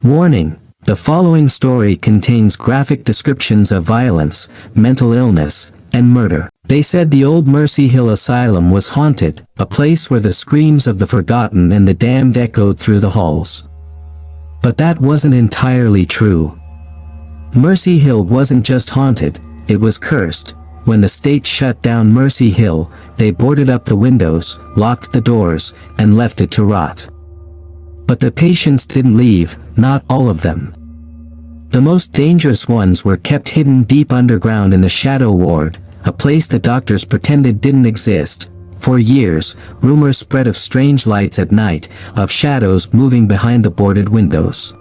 Warning: the following story contains graphic descriptions of violence, mental illness, and murder. They said the old Mercy Hill Asylum was haunted, a place where the screams of the forgotten and the damned echoed through the halls. But that wasn't entirely true. Mercy Hill wasn't just haunted, it was cursed. When the state shut down Mercy Hill, they boarded up the windows, locked the doors, and left it to rot. But the patients didn't leave, not all of them. The most dangerous ones were kept hidden deep underground in the shadow ward, a place the doctors pretended didn't exist. For years, rumors spread of strange lights at night, of shadows moving behind the boarded windows.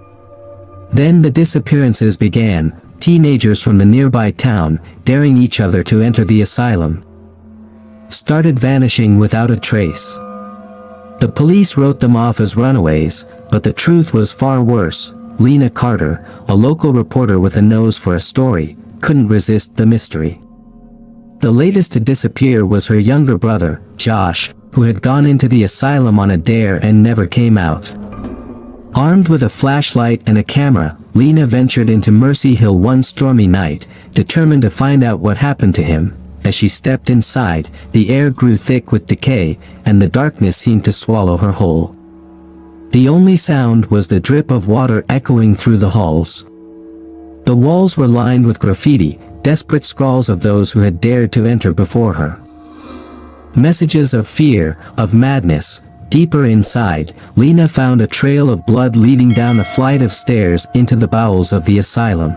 Then the disappearances began, teenagers from the nearby town, daring each other to enter the asylum, started vanishing without a trace. The police wrote them off as runaways, but the truth was far worse. Lena Carter, a local reporter with a nose for a story, couldn't resist the mystery. The latest to disappear was her younger brother, Josh, who had gone into the asylum on a dare and never came out. Armed with a flashlight and a camera, Lena ventured into Mercy Hill one stormy night, determined to find out what happened to him. As she stepped inside, the air grew thick with decay, and the darkness seemed to swallow her whole. The only sound was the drip of water echoing through the halls. The walls were lined with graffiti, desperate scrawls of those who had dared to enter before her. Messages of fear, of madness. Deeper inside, Lena found a trail of blood leading down a flight of stairs into the bowels of the asylum.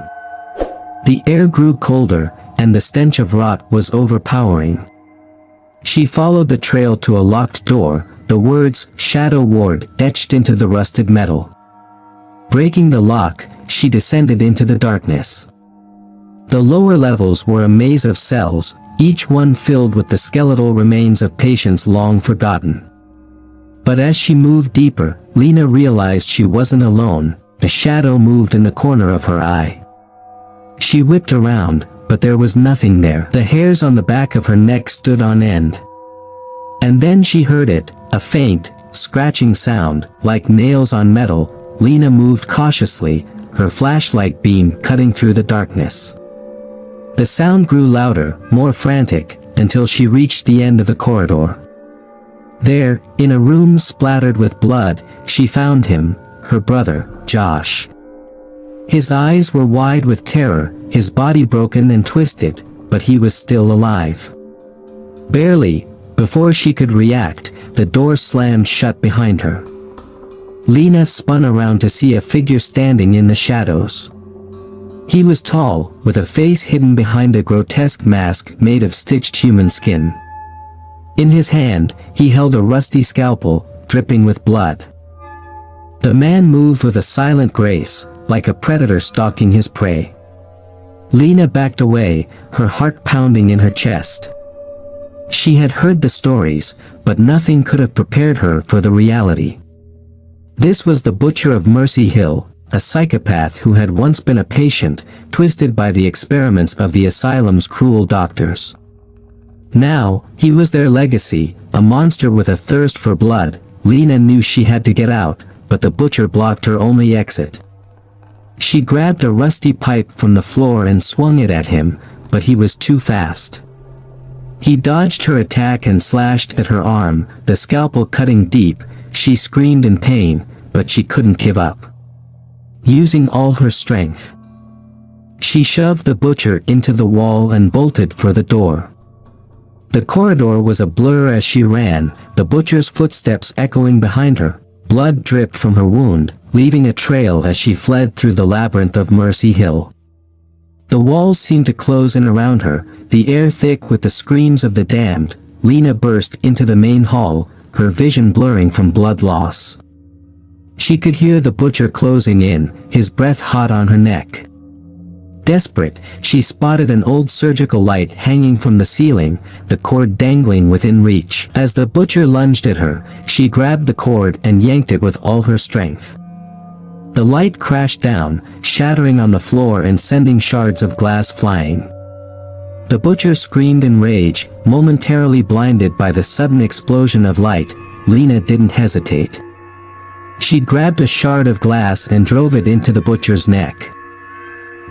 The air grew colder, and the stench of rot was overpowering. She followed the trail to a locked door, the words, "Shadow Ward," etched into the rusted metal. Breaking the lock, she descended into the darkness. The lower levels were a maze of cells, each one filled with the skeletal remains of patients long forgotten. But as she moved deeper, Lena realized she wasn't alone. A shadow moved in the corner of her eye. She whipped around, but there was nothing there. The hairs on the back of her neck stood on end. And then she heard it, a faint, scratching sound, like nails on metal. Lena moved cautiously, her flashlight beam cutting through the darkness. The sound grew louder, more frantic, until she reached the end of the corridor. There, in a room splattered with blood, she found him, her brother, Josh. His eyes were wide with terror, his body broken and twisted, but he was still alive. Barely. Before she could react, the door slammed shut behind her. Lena spun around to see a figure standing in the shadows. He was tall, with a face hidden behind a grotesque mask made of stitched human skin. In his hand, he held a rusty scalpel, dripping with blood. The man moved with a silent grace, like a predator stalking his prey. Lena backed away, her heart pounding in her chest. She had heard the stories, but nothing could have prepared her for the reality. This was the Butcher of Mercy Hill, a psychopath who had once been a patient, twisted by the experiments of the asylum's cruel doctors. Now, he was their legacy, a monster with a thirst for blood. Lena knew she had to get out, but the Butcher blocked her only exit. She grabbed a rusty pipe from the floor and swung it at him, but he was too fast. He dodged her attack and slashed at her arm, the scalpel cutting deep. She screamed in pain, but she couldn't give up. Using all her strength, she shoved the Butcher into the wall and bolted for the door. The corridor was a blur as she ran, the Butcher's footsteps echoing behind her. Blood dripped from her wound, leaving a trail as she fled through the labyrinth of Mercy Hill. The walls seemed to close in around her, the air thick with the screams of the damned. Lena burst into the main hall, her vision blurring from blood loss. She could hear the Butcher closing in, his breath hot on her neck. Desperate, she spotted an old surgical light hanging from the ceiling, the cord dangling within reach. As the Butcher lunged at her, she grabbed the cord and yanked it with all her strength. The light crashed down, shattering on the floor and sending shards of glass flying. The Butcher screamed in rage, momentarily blinded by the sudden explosion of light. Lena didn't hesitate. She grabbed a shard of glass and drove it into the butcher's neck.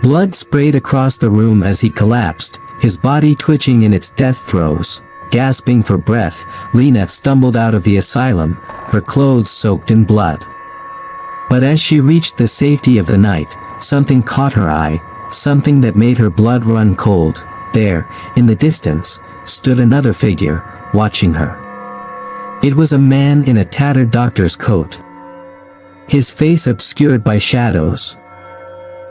Blood sprayed across the room as he collapsed, his body twitching in its death throes. Gasping for breath, Lena stumbled out of the asylum, her clothes soaked in blood. But as she reached the safety of the night, something caught her eye, something that made her blood run cold. There, in the distance, stood another figure, watching her. It was a man in a tattered doctor's coat, his face obscured by shadows.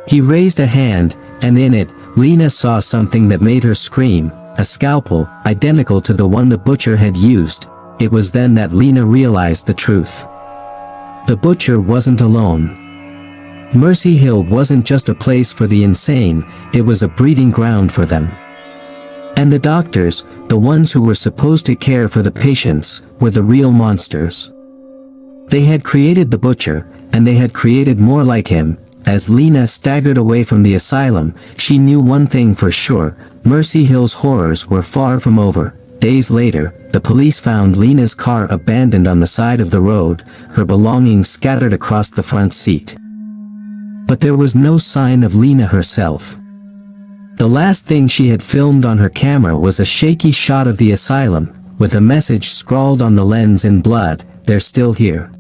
He raised a hand, and in it, Lena saw something that made her scream, a scalpel, identical to the one the butcher had used. It was then that Lena realized the truth. The butcher wasn't alone. Mercy Hill wasn't just a place for the insane, it was a breeding ground for them. And the doctors, the ones who were supposed to care for the patients, were the real monsters. They had created the butcher, and they had created more like him. As Lena staggered away from the asylum, she knew one thing for sure: Mercy Hill's horrors were far from over. Days later, the police found Lena's car abandoned on the side of the road, her belongings scattered across the front seat. But there was no sign of Lena herself. The last thing she had filmed on her camera was a shaky shot of the asylum, with a message scrawled on the lens in blood: "They're still here."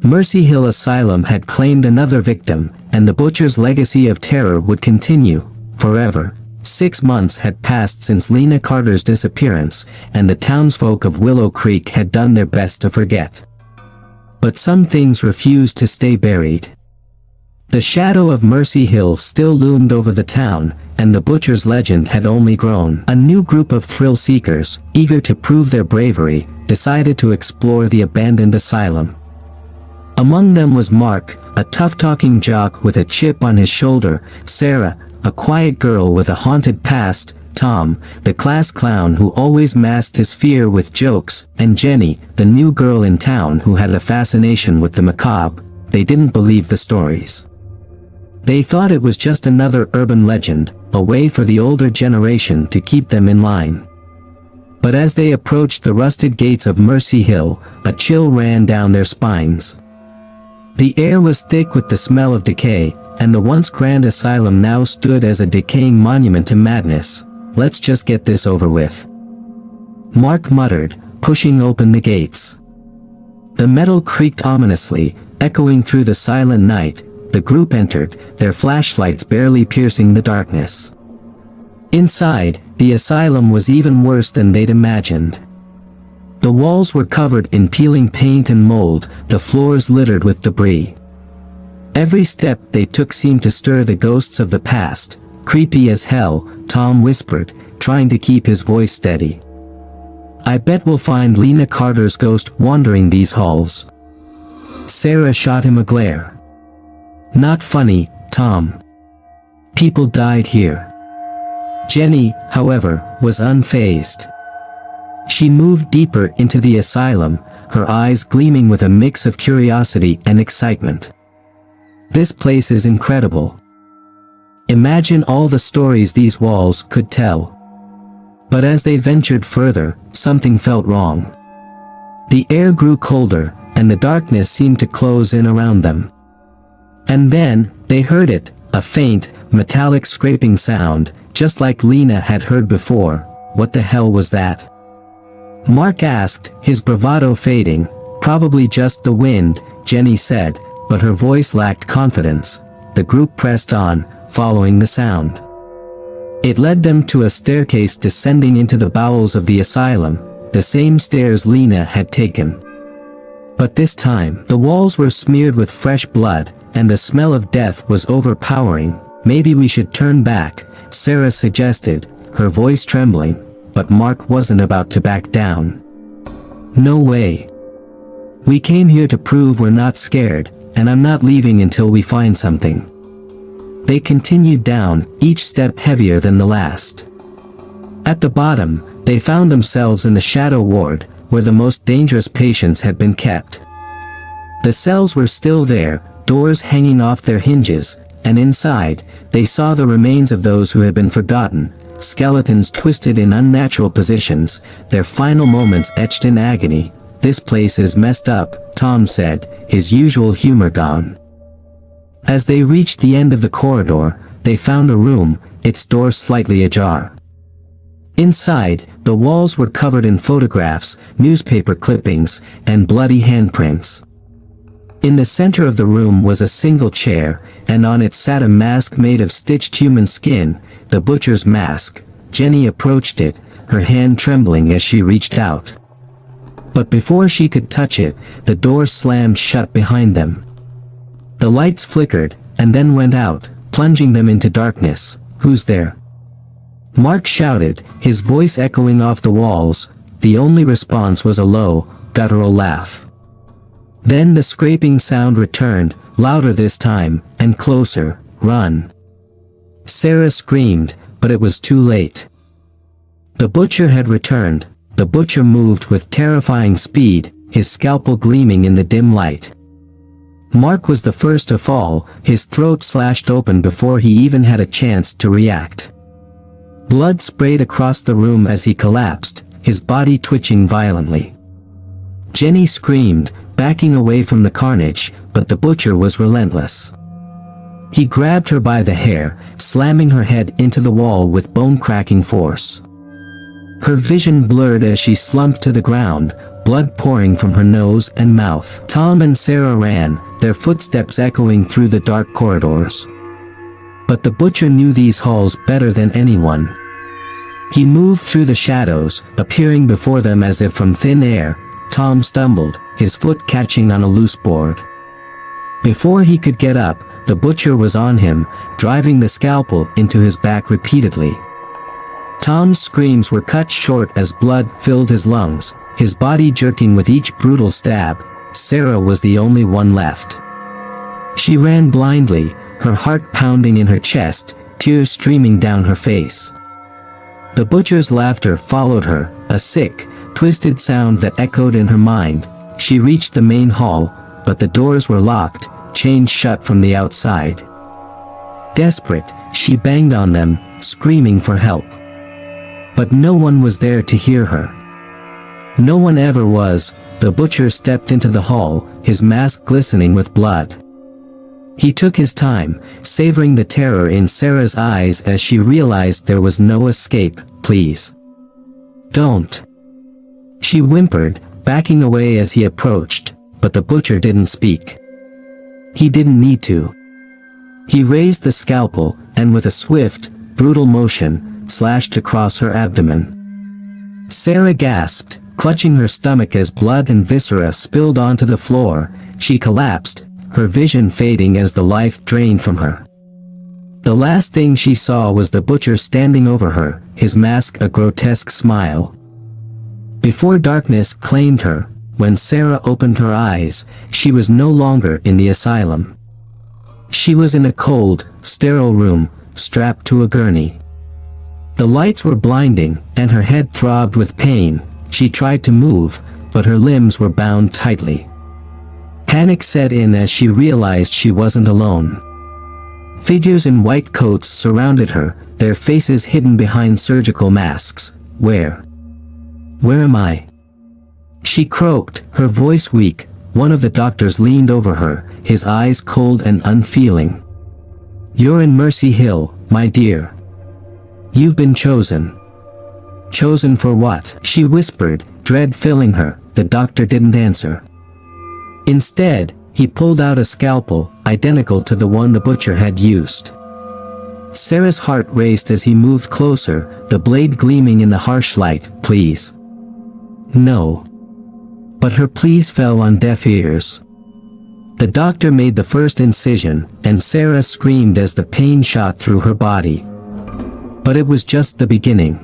Mercy Hill Asylum had claimed another victim, and the butcher's legacy of terror would continue, forever. 6 months had passed since Lena Carter's disappearance, and the townsfolk of Willow Creek had done their best to forget. But some things refused to stay buried. The shadow of Mercy Hill still loomed over the town, and the butcher's legend had only grown. A new group of thrill-seekers, eager to prove their bravery, decided to explore the abandoned asylum. Among them was Mark, a tough-talking jock with a chip on his shoulder; Sarah, a quiet girl with a haunted past; Tom, the class clown who always masked his fear with jokes; and Jenny, the new girl in town who had a fascination with the macabre. They didn't believe the stories. They thought it was just another urban legend, a way for the older generation to keep them in line. But as they approached the rusted gates of Mercy Hill, a chill ran down their spines. The air was thick with the smell of decay, and the once grand asylum now stood as a decaying monument to madness. "Let's just get this over with," Mark muttered, pushing open the gates. The metal creaked ominously, echoing through the silent night. The group entered, their flashlights barely piercing the darkness. Inside, the asylum was even worse than they'd imagined. The walls were covered in peeling paint and mold, the floors littered with debris. Every step they took seemed to stir the ghosts of the past. "Creepy as hell," Tom whispered, trying to keep his voice steady. "I bet we'll find Lena Carter's ghost wandering these halls." Sarah shot him a glare. "Not funny, Tom. People died here." Jenny, however, was unfazed. She moved deeper into the asylum, her eyes gleaming with a mix of curiosity and excitement. "This place is incredible. Imagine all the stories these walls could tell." But as they ventured further, something felt wrong. The air grew colder, and the darkness seemed to close in around them. And then, they heard it, a faint, metallic scraping sound, just like Lena had heard before. What the hell was that? Mark asked, his bravado fading. "Probably just the wind," Jenny said, but her voice lacked confidence. The group pressed on, following the sound. It led them to a staircase descending into the bowels of the asylum, the same stairs Lena had taken. But this time, the walls were smeared with fresh blood, and the smell of death was overpowering. "Maybe we should turn back," Sarah suggested, her voice trembling, but Mark wasn't about to back down. "No way. We came here to prove we're not scared, and I'm not leaving until we find something." They continued down, each step heavier than the last. At the bottom, they found themselves in the shadow ward, where the most dangerous patients had been kept. The cells were still there, doors hanging off their hinges, and inside, they saw the remains of those who had been forgotten, skeletons twisted in unnatural positions, their final moments etched in agony. "This place is messed up," Tom said, his usual humor gone. As they reached the end of the corridor, they found a room, its door slightly ajar. Inside, the walls were covered in photographs, newspaper clippings, and bloody handprints. In the center of the room was a single chair, and on it sat a mask made of stitched human skin, the butcher's mask. Jenny approached it, her hand trembling as she reached out. But before she could touch it, the door slammed shut behind them. The lights flickered, and then went out, plunging them into darkness. "Who's there?" Mark shouted, his voice echoing off the walls. The only response was a low, guttural laugh. Then the scraping sound returned, louder this time, and closer. "Run!" Sarah screamed, but it was too late. The butcher had returned. The butcher moved with terrifying speed, his scalpel gleaming in the dim light. Mark was the first to fall, his throat slashed open before he even had a chance to react. Blood sprayed across the room as he collapsed, his body twitching violently. Jenny screamed, backing away from the carnage, but the butcher was relentless. He grabbed her by the hair, slamming her head into the wall with bone-cracking force. Her vision blurred as she slumped to the ground, blood pouring from her nose and mouth. Tom and Sarah ran, their footsteps echoing through the dark corridors. But the butcher knew these halls better than anyone. He moved through the shadows, appearing before them as if from thin air. Tom stumbled, his foot catching on a loose board. Before he could get up, the butcher was on him, driving the scalpel into his back repeatedly. Tom's screams were cut short as blood filled his lungs, his body jerking with each brutal stab. Sarah was the only one left. She ran blindly, her heart pounding in her chest, tears streaming down her face. The butcher's laughter followed her, a sick, twisted sound that echoed in her mind. She reached the main hall, but the doors were locked, chained shut from the outside. Desperate, she banged on them, screaming for help. But no one was there to hear her. No one ever was. The butcher stepped into the hall, his mask glistening with blood. He took his time, savoring the terror in Sarah's eyes as she realized there was no escape. "Please. Don't." She whimpered, backing away as he approached, but the butcher didn't speak. He didn't need to. He raised the scalpel, and with a swift, brutal motion, slashed across her abdomen. Sarah gasped, clutching her stomach as blood and viscera spilled onto the floor. She collapsed, her vision fading as the life drained from her. The last thing she saw was the butcher standing over her, his mask a grotesque smile. Before darkness claimed her, when Sarah opened her eyes, she was no longer in the asylum. She was in a cold, sterile room, strapped to a gurney. The lights were blinding, and her head throbbed with pain. She tried to move, but her limbs were bound tightly. Panic set in as she realized she wasn't alone. Figures in white coats surrounded her, their faces hidden behind surgical masks. Where am I?" She croaked, her voice weak. One of the doctors leaned over her, his eyes cold and unfeeling. "You're in Mercy Hill, my dear. You've been chosen." "Chosen for what?" she whispered, dread filling her. The doctor didn't answer. Instead, he pulled out a scalpel, identical to the one the butcher had used. Sarah's heart raced as he moved closer, the blade gleaming in the harsh light. "Please. No." But her pleas fell on deaf ears. The doctor made the first incision, and Sarah screamed as the pain shot through her body. But it was just the beginning.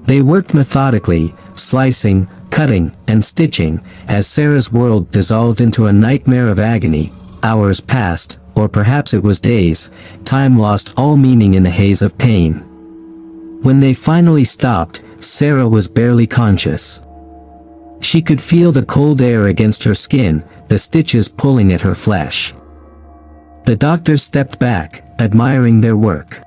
They worked methodically, slicing, cutting, and stitching, as Sarah's world dissolved into a nightmare of agony. Hours passed, or perhaps it was days. Time lost all meaning in the haze of pain. When they finally stopped, Sarah was barely conscious. She could feel the cold air against her skin, the stitches pulling at her flesh. The doctors stepped back, admiring their work.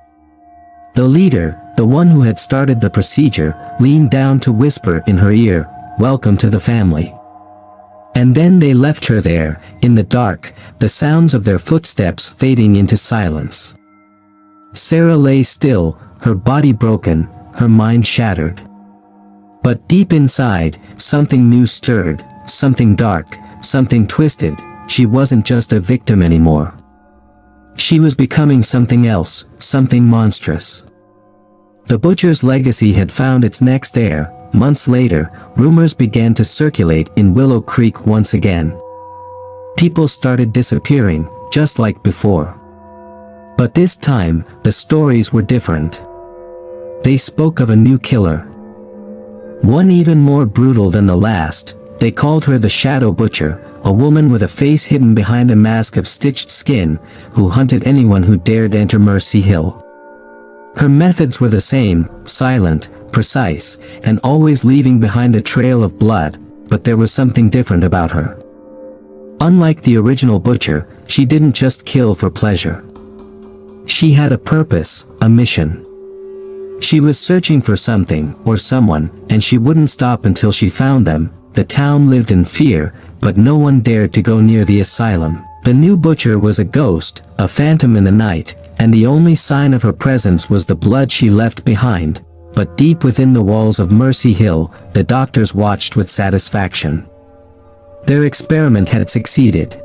The leader, the one who had started the procedure, leaned down to whisper in her ear, "Welcome to the family." And then they left her there, in the dark, the sounds of their footsteps fading into silence. Sarah lay still, her body broken, her mind shattered. But deep inside, something new stirred, something dark, something twisted. She wasn't just a victim anymore. She was becoming something else, something monstrous. The butcher's legacy had found its next heir. Months later, rumors began to circulate in Willow Creek once again. People started disappearing, just like before. But this time, the stories were different. They spoke of a new killer. One even more brutal than the last. They called her the Shadow Butcher, a woman with a face hidden behind a mask of stitched skin, who hunted anyone who dared enter Mercy Hill. Her methods were the same, silent, precise, and always leaving behind a trail of blood, but there was something different about her. Unlike the original butcher, she didn't just kill for pleasure. She had a purpose, a mission. She was searching for something, or someone, and she wouldn't stop until she found them. The town lived in fear, but no one dared to go near the asylum. The new butcher was a ghost, a phantom in the night, and the only sign of her presence was the blood she left behind. But deep within the walls of Mercy Hill, the doctors watched with satisfaction. Their experiment had succeeded.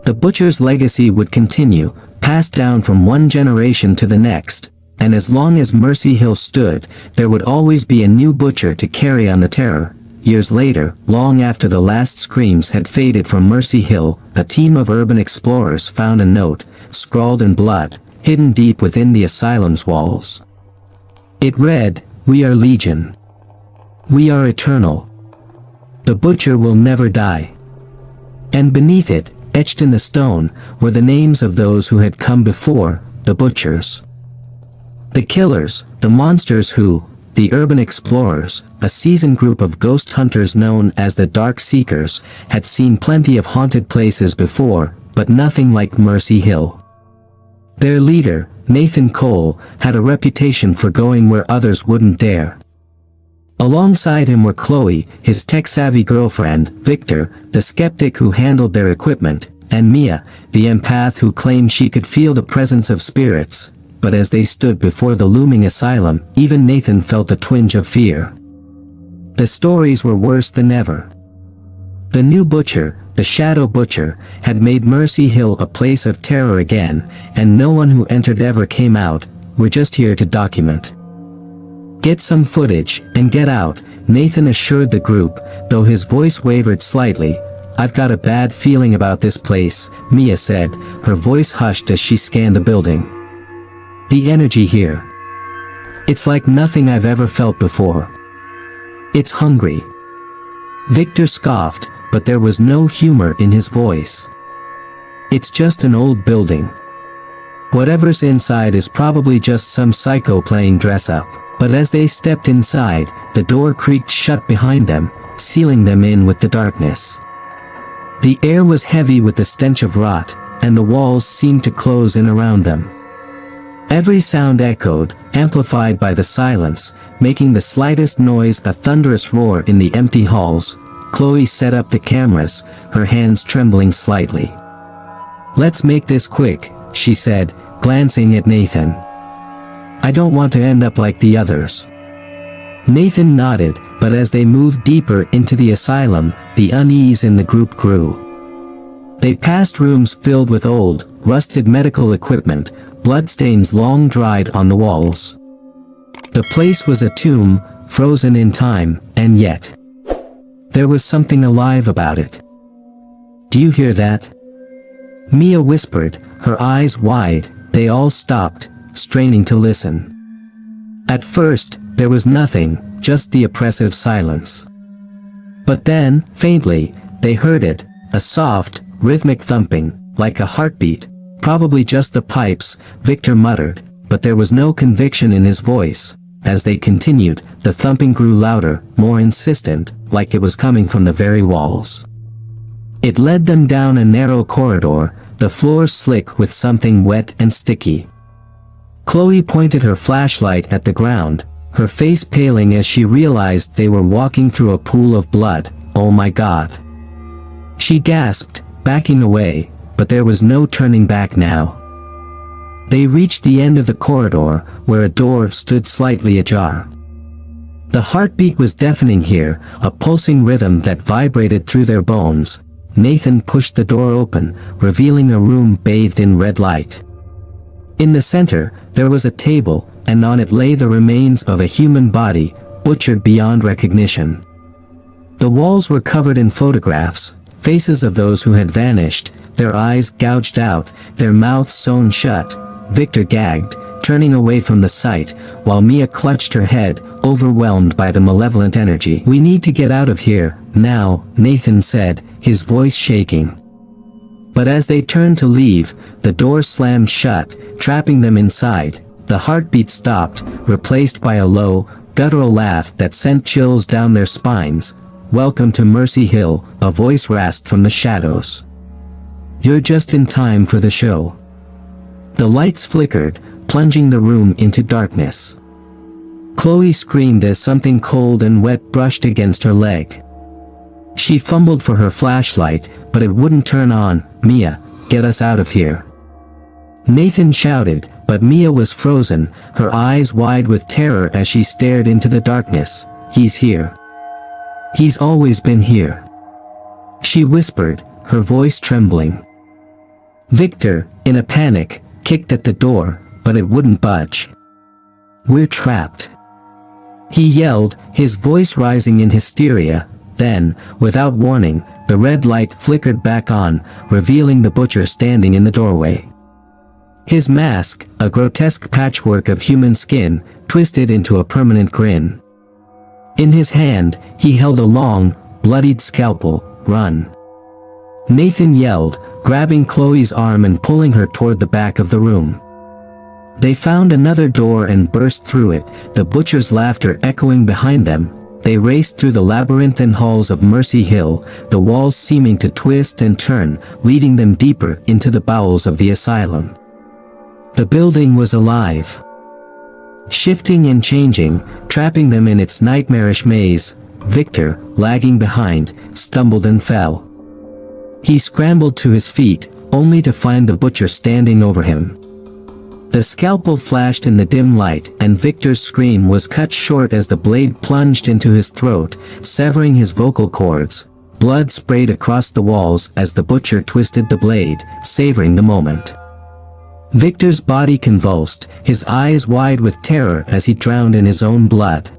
The butcher's legacy would continue, passed down from one generation to the next, and as long as Mercy Hill stood, there would always be a new butcher to carry on the terror. Years later, long after the last screams had faded from Mercy Hill, a team of urban explorers found a note, scrawled in blood, hidden deep within the asylum's walls. It read, "We are Legion. We are eternal. The butcher will never die." And beneath it, etched in the stone, were the names of those who had come before, the butchers. The killers, the monsters who, the urban explorers, a seasoned group of ghost hunters known as the Dark Seekers, had seen plenty of haunted places before, but nothing like Mercy Hill. Their leader, Nathan Cole, had a reputation for going where others wouldn't dare. Alongside him were Chloe, his tech-savvy girlfriend, Victor, the skeptic who handled their equipment, and Mia, the empath who claimed she could feel the presence of spirits. But as they stood before the looming asylum, even Nathan felt a twinge of fear. The stories were worse than ever. The new butcher, the Shadow Butcher, had made Mercy Hill a place of terror again, and no one who entered ever came out. "We're just here to document. Get some footage, and get out," Nathan assured the group, though his voice wavered slightly. "I've got a bad feeling about this place," Mia said, her voice hushed as she scanned the building. "The energy here. It's like nothing I've ever felt before. It's hungry." Victor scoffed, but there was no humor in his voice. "It's just an old building. Whatever's inside is probably just some psycho playing dress-up." But as they stepped inside, the door creaked shut behind them, sealing them in with the darkness. The air was heavy with the stench of rot, and the walls seemed to close in around them. Every sound echoed, amplified by the silence, making the slightest noise a thunderous roar in the empty halls. Chloe set up the cameras, her hands trembling slightly. "Let's make this quick," she said, glancing at Nathan. "I don't want to end up like the others." Nathan nodded, but as they moved deeper into the asylum, the unease in the group grew. They passed rooms filled with old, rusted medical equipment, bloodstains long dried on the walls. The place was a tomb, frozen in time, and yet there was something alive about it. "Do you hear that?" Mia whispered, her eyes wide. They all stopped, straining to listen. At first, there was nothing, just the oppressive silence. But then, faintly, they heard it, a soft, rhythmic thumping, like a heartbeat. "Probably just the pipes," Victor muttered, but there was no conviction in his voice. As they continued, the thumping grew louder, more insistent, like it was coming from the very walls. It led them down a narrow corridor, the floor slick with something wet and sticky. Chloe pointed her flashlight at the ground, her face paling as she realized they were walking through a pool of blood. "Oh my God. She gasped, backing away, but there was no turning back now. They reached the end of the corridor, where a door stood slightly ajar. The heartbeat was deafening here, a pulsing rhythm that vibrated through their bones. Nathan pushed the door open, revealing a room bathed in red light. In the center, there was a table, and on it lay the remains of a human body, butchered beyond recognition. The walls were covered in photographs, faces of those who had vanished, their eyes gouged out, their mouths sewn shut. Victor gagged, turning away from the sight, while Mia clutched her head, overwhelmed by the malevolent energy. "We need to get out of here, now," Nathan said, his voice shaking. But as they turned to leave, the door slammed shut, trapping them inside. The heartbeat stopped, replaced by a low, guttural laugh that sent chills down their spines. "Welcome to Mercy Hill," a voice rasped from the shadows. "You're just in time for the show." The lights flickered, plunging the room into darkness. Chloe screamed as something cold and wet brushed against her leg. She fumbled for her flashlight, but it wouldn't turn on. "Mia, get us out of here." Nathan shouted, but Mia was frozen, her eyes wide with terror as she stared into the darkness. "He's here. He's always been here," she whispered, her voice trembling. Victor, in a panic, kicked at the door, but it wouldn't budge. "We're trapped," he yelled, his voice rising in hysteria. Then, without warning, the red light flickered back on, revealing the butcher standing in the doorway. His mask, a grotesque patchwork of human skin, twisted into a permanent grin. In his hand, he held a long, bloodied scalpel. "Run!" Nathan yelled, grabbing Chloe's arm and pulling her toward the back of the room. They found another door and burst through it, the butcher's laughter echoing behind them. They raced through the labyrinthine halls of Mercy Hill, the walls seeming to twist and turn, leading them deeper into the bowels of the asylum. The building was alive, shifting and changing, trapping them in its nightmarish maze. Victor, lagging behind, stumbled and fell. He scrambled to his feet, only to find the butcher standing over him. The scalpel flashed in the dim light, and Victor's scream was cut short as the blade plunged into his throat, severing his vocal cords. Blood sprayed across the walls as the butcher twisted the blade, savoring the moment. Victor's body convulsed, his eyes wide with terror as he drowned in his own blood.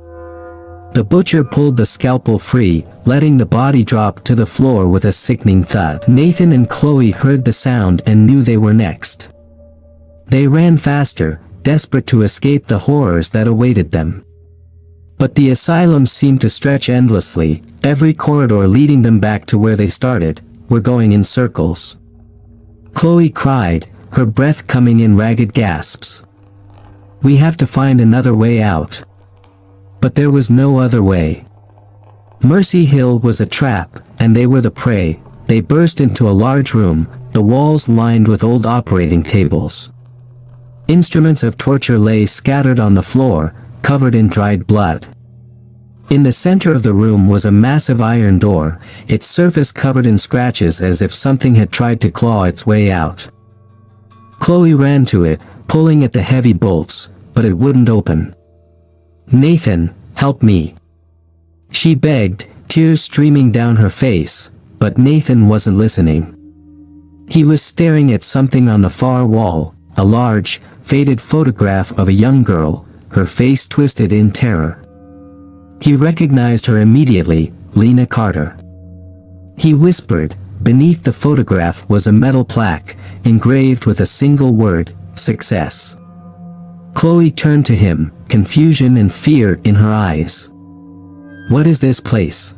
The butcher pulled the scalpel free, letting the body drop to the floor with a sickening thud. Nathan and Chloe heard the sound and knew they were next. They ran faster, desperate to escape the horrors that awaited them. But the asylum seemed to stretch endlessly, every corridor leading them back to where they started. "We're going in circles," Chloe cried, her breath coming in ragged gasps. "We have to find another way out." But there was no other way. Mercy Hill was a trap, and they were the prey. They burst into a large room, the walls lined with old operating tables. Instruments of torture lay scattered on the floor, covered in dried blood. In the center of the room was a massive iron door, its surface covered in scratches as if something had tried to claw its way out. Chloe ran to it, pulling at the heavy bolts, but it wouldn't open. "Nathan, help me," she begged, tears streaming down her face, but Nathan wasn't listening. He was staring at something on the far wall, a large, faded photograph of a young girl, her face twisted in terror. He recognized her immediately, Lena Carter. He whispered. Beneath the photograph was a metal plaque, engraved with a single word, "Success." Chloe turned to him, confusion and fear in her eyes. "What is this place?"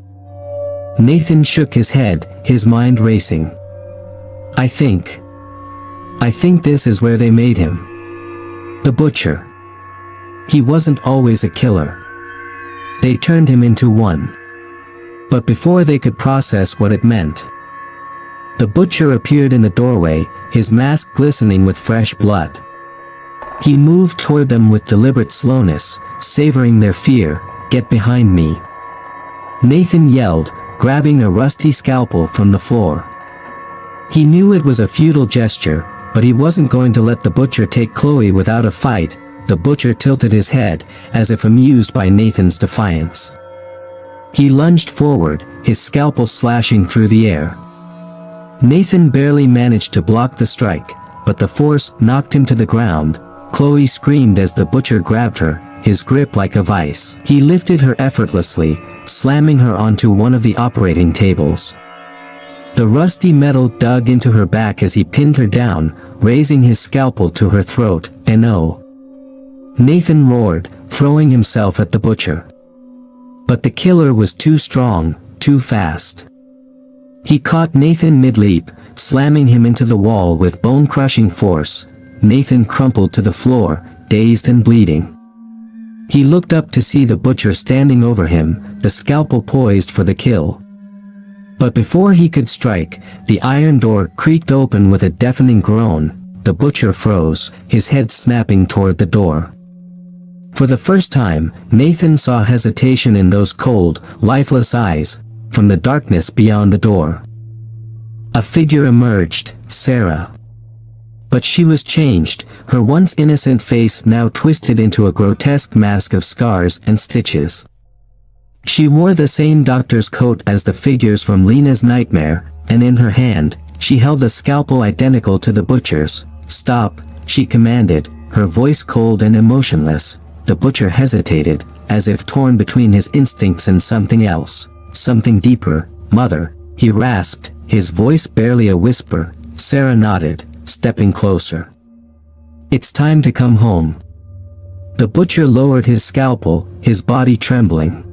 Nathan shook his head, his mind racing. I think this is where they made him. The butcher. He wasn't always a killer. They turned him into one. But before they could process what it meant, the butcher appeared in the doorway, his mask glistening with fresh blood. He moved toward them with deliberate slowness, savoring their fear. "Get behind me," Nathan yelled, grabbing a rusty scalpel from the floor. He knew it was a futile gesture, but he wasn't going to let the butcher take Chloe without a fight. The butcher tilted his head, as if amused by Nathan's defiance. He lunged forward, his scalpel slashing through the air. Nathan barely managed to block the strike, but the force knocked him to the ground. Chloe screamed as the butcher grabbed her, his grip like a vice. He lifted her effortlessly, slamming her onto one of the operating tables. The rusty metal dug into her back as he pinned her down, raising his scalpel to her throat. "No!" Nathan roared, throwing himself at the butcher. But the killer was too strong, too fast. He caught Nathan mid-leap, slamming him into the wall with bone-crushing force. Nathan crumpled to the floor, dazed and bleeding. He looked up to see the butcher standing over him, the scalpel poised for the kill. But before he could strike, the iron door creaked open with a deafening groan. The butcher froze, his head snapping toward the door. For the first time, Nathan saw hesitation in those cold, lifeless eyes, from the darkness beyond the door. A figure emerged, Sarah. But she was changed, her once innocent face now twisted into a grotesque mask of scars and stitches. She wore the same doctor's coat as the figures from Lena's nightmare, and in her hand, she held a scalpel identical to the butcher's. "Stop," she commanded, her voice cold and emotionless. The butcher hesitated, as if torn between his instincts and something else, something deeper. "Mother," he rasped, his voice barely a whisper. Sarah nodded, stepping closer. "It's time to come home." The butcher lowered his scalpel, his body trembling.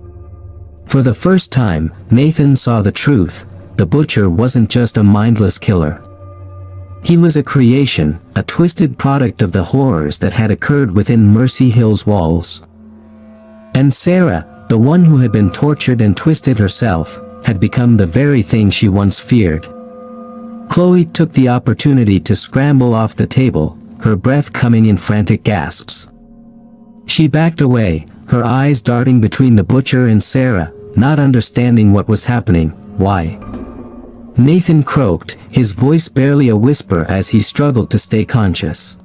For the first time, Nathan saw the truth. The butcher wasn't just a mindless killer. He was a creation, a twisted product of the horrors that had occurred within Mercy Hill's walls. And Sarah, the one who had been tortured and twisted herself, had become the very thing she once feared. Chloe took the opportunity to scramble off the table, her breath coming in frantic gasps. She backed away, her eyes darting between the butcher and Sarah, not understanding what was happening. "Why?" Nathan croaked, his voice barely a whisper as he struggled to stay conscious.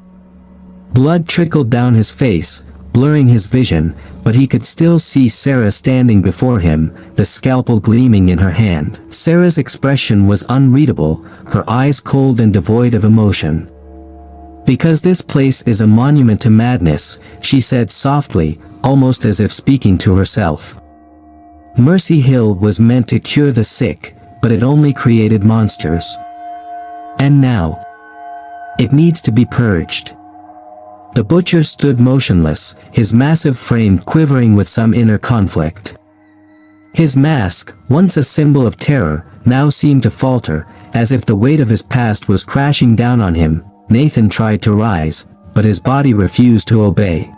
Blood trickled down his face, blurring his vision, but he could still see Sarah standing before him, the scalpel gleaming in her hand. Sarah's expression was unreadable, her eyes cold and devoid of emotion. "Because this place is a monument to madness," she said softly, almost as if speaking to herself. Mercy Hill was meant to cure the sick, but it only created monsters. And now, it needs to be purged. The butcher stood motionless, his massive frame quivering with some inner conflict. His mask, once a symbol of terror, now seemed to falter, as if the weight of his past was crashing down on him. Nathan tried to rise, but his body refused to obey.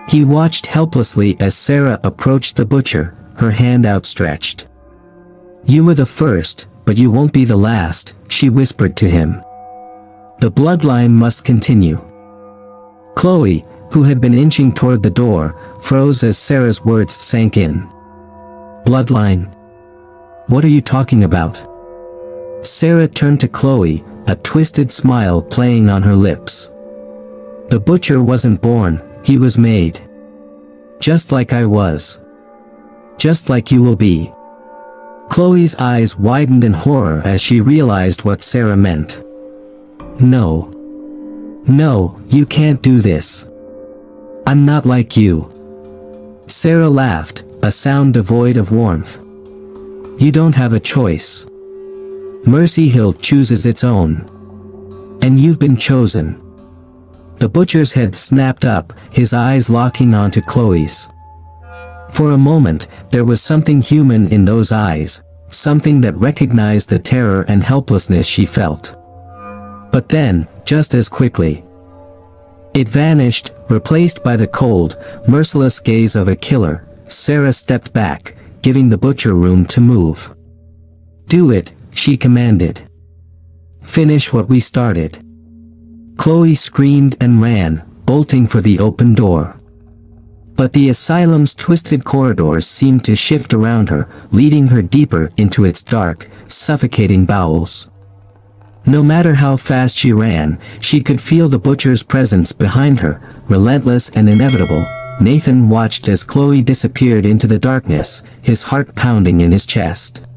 He watched helplessly as Sarah approached the butcher, her hand outstretched. "You were the first, but you won't be the last," she whispered to him. "The bloodline must continue." Chloe, who had been inching toward the door, froze as Sarah's words sank in. "Bloodline? What are you talking about?" Sarah turned to Chloe, a twisted smile playing on her lips. "The butcher wasn't born, he was made. Just like I was. Just like you will be." Chloe's eyes widened in horror as she realized what Sarah meant. "No. No, you can't do this. I'm not like you." Sarah laughed, a sound devoid of warmth. "You don't have a choice. Mercy Hill chooses its own. And you've been chosen." The butcher's head snapped up, his eyes locking onto Chloe's. For a moment, there was something human in those eyes, something that recognized the terror and helplessness she felt. But then, just as quickly, it vanished, replaced by the cold, merciless gaze of a killer. Sarah stepped back, giving the butcher room to move. "Do it," she commanded. "Finish what we started." Chloe screamed and ran, bolting for the open door. But the asylum's twisted corridors seemed to shift around her, leading her deeper into its dark, suffocating bowels. No matter how fast she ran, she could feel the butcher's presence behind her, relentless and inevitable. Nathan watched as Chloe disappeared into the darkness, his heart pounding in his chest.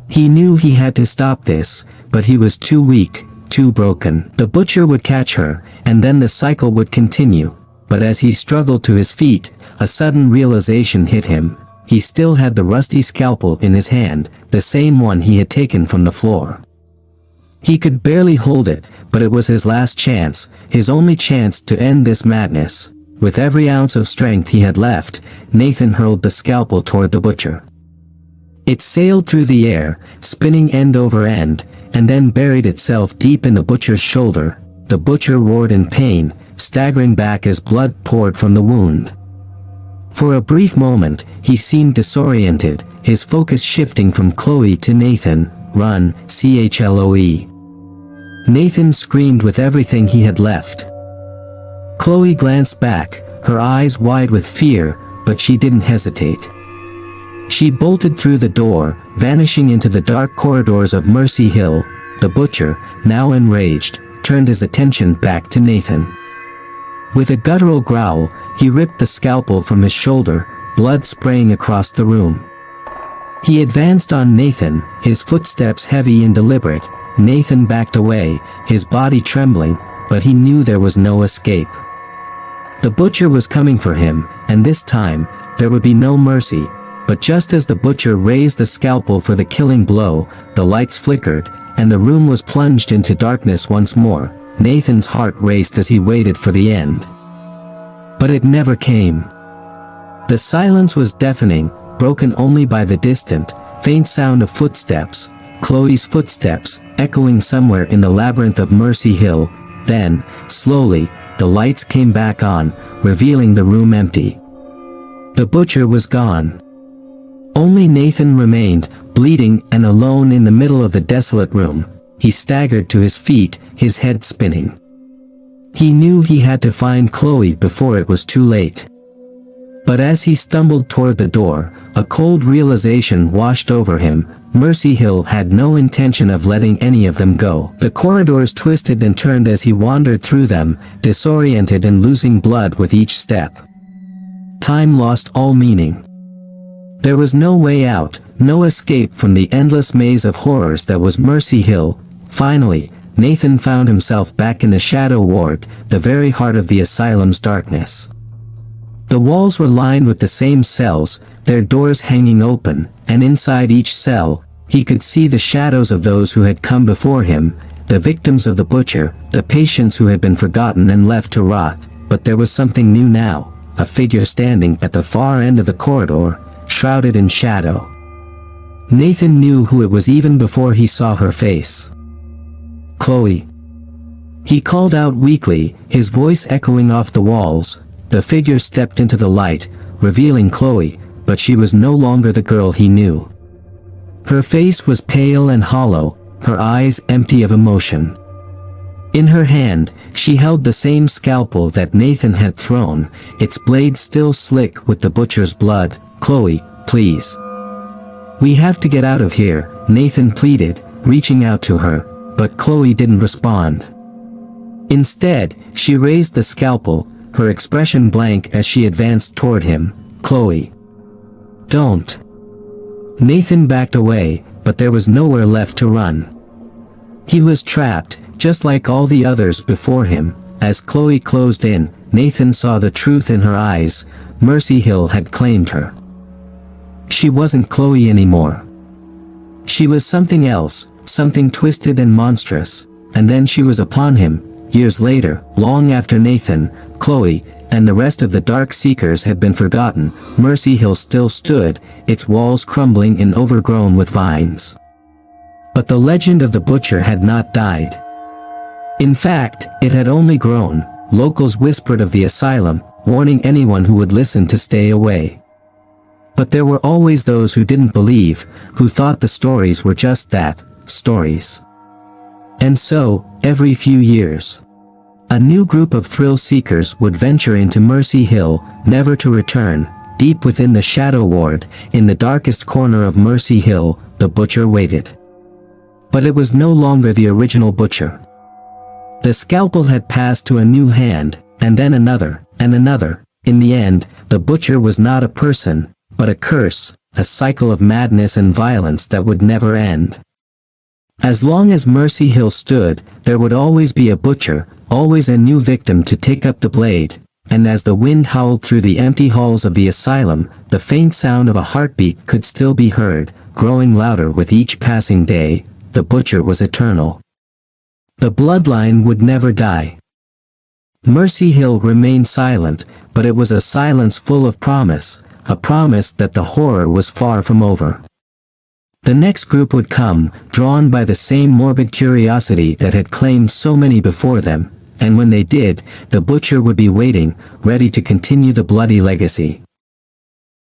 He knew he had to stop this, but he was too weak, too broken. The butcher would catch her, and then the cycle would continue. But as he struggled to his feet, a sudden realization hit him. He still had the rusty scalpel in his hand, the same one he had taken from the floor. He could barely hold it, but it was his last chance, his only chance to end this madness. With every ounce of strength he had left, Nathan hurled the scalpel toward the butcher. It sailed through the air, spinning end over end, and then buried itself deep in the butcher's shoulder. The butcher roared in pain, staggering back as blood poured from the wound. For a brief moment, he seemed disoriented, his focus shifting from Chloe to Nathan. "Run, Chloe." Nathan screamed with everything he had left. Chloe glanced back, her eyes wide with fear, but she didn't hesitate. She bolted through the door, vanishing into the dark corridors of Mercy Hill. The butcher, now enraged, turned his attention back to Nathan. With a guttural growl, he ripped the scalpel from his shoulder, blood spraying across the room. He advanced on Nathan, his footsteps heavy and deliberate. Nathan backed away, his body trembling, but he knew there was no escape. The butcher was coming for him, and this time, there would be no mercy. But just as the butcher raised the scalpel for the killing blow, the lights flickered, and the room was plunged into darkness once more. Nathan's heart raced as he waited for the end. But it never came. The silence was deafening, broken only by the distant, faint sound of footsteps, Chloe's footsteps, echoing somewhere in the labyrinth of Mercy Hill. Then, slowly, the lights came back on, revealing the room empty. The butcher was gone. Only Nathan remained, bleeding and alone in the middle of the desolate room. He staggered to his feet, his head spinning. He knew he had to find Chloe before it was too late. But as he stumbled toward the door, a cold realization washed over him. Mercy Hill had no intention of letting any of them go. The corridors twisted and turned as he wandered through them, disoriented and losing blood with each step. Time lost all meaning. There was no way out, no escape from the endless maze of horrors that was Mercy Hill. Finally, Nathan found himself back in the shadow ward, the very heart of the asylum's darkness. The walls were lined with the same cells, their doors hanging open, and inside each cell, he could see the shadows of those who had come before him, the victims of the butcher, the patients who had been forgotten and left to rot. But there was something new now, a figure standing at the far end of the corridor, shrouded in shadow. Nathan knew who it was even before he saw her face. "Chloe." He called out weakly, his voice echoing off the walls. The figure stepped into the light, revealing Chloe, but she was no longer the girl he knew. Her face was pale and hollow, her eyes empty of emotion. In her hand, she held the same scalpel that Nathan had thrown, its blade still slick with the butcher's blood. "Chloe, please. We have to get out of here," Nathan pleaded, reaching out to her, but Chloe didn't respond. Instead, she raised the scalpel, her expression blank as she advanced toward him. "Chloe. Don't." Nathan backed away, but there was nowhere left to run. He was trapped, just like all the others before him. As Chloe closed in, Nathan saw the truth in her eyes. Mercy Hill had claimed her. She wasn't Chloe anymore. She was something else, something twisted and monstrous. And then she was upon him. Years later, long after Nathan, Chloe, and the rest of the Dark Seekers had been forgotten, Mercy Hill still stood, its walls crumbling and overgrown with vines. But the legend of the butcher had not died. In fact, it had only grown. Locals whispered of the asylum, warning anyone who would listen to stay away. But there were always those who didn't believe, who thought the stories were just that, stories. And so, every few years, A new group of thrill-seekers would venture into Mercy Hill, never to return. Deep within the Shadow Ward, in the darkest corner of Mercy Hill, the butcher waited. But it was no longer the original butcher. The scalpel had passed to a new hand, and then another, and another. In the end, the butcher was not a person, but a curse, a cycle of madness and violence that would never end. As long as Mercy Hill stood, there would always be a butcher, always a new victim to take up the blade, and as the wind howled through the empty halls of the asylum, the faint sound of a heartbeat could still be heard, growing louder with each passing day. The butcher was eternal. The bloodline would never die. Mercy Hill remained silent, but it was a silence full of promise, a promise that the horror was far from over. The next group would come, drawn by the same morbid curiosity that had claimed so many before them, and when they did, the butcher would be waiting, ready to continue the bloody legacy.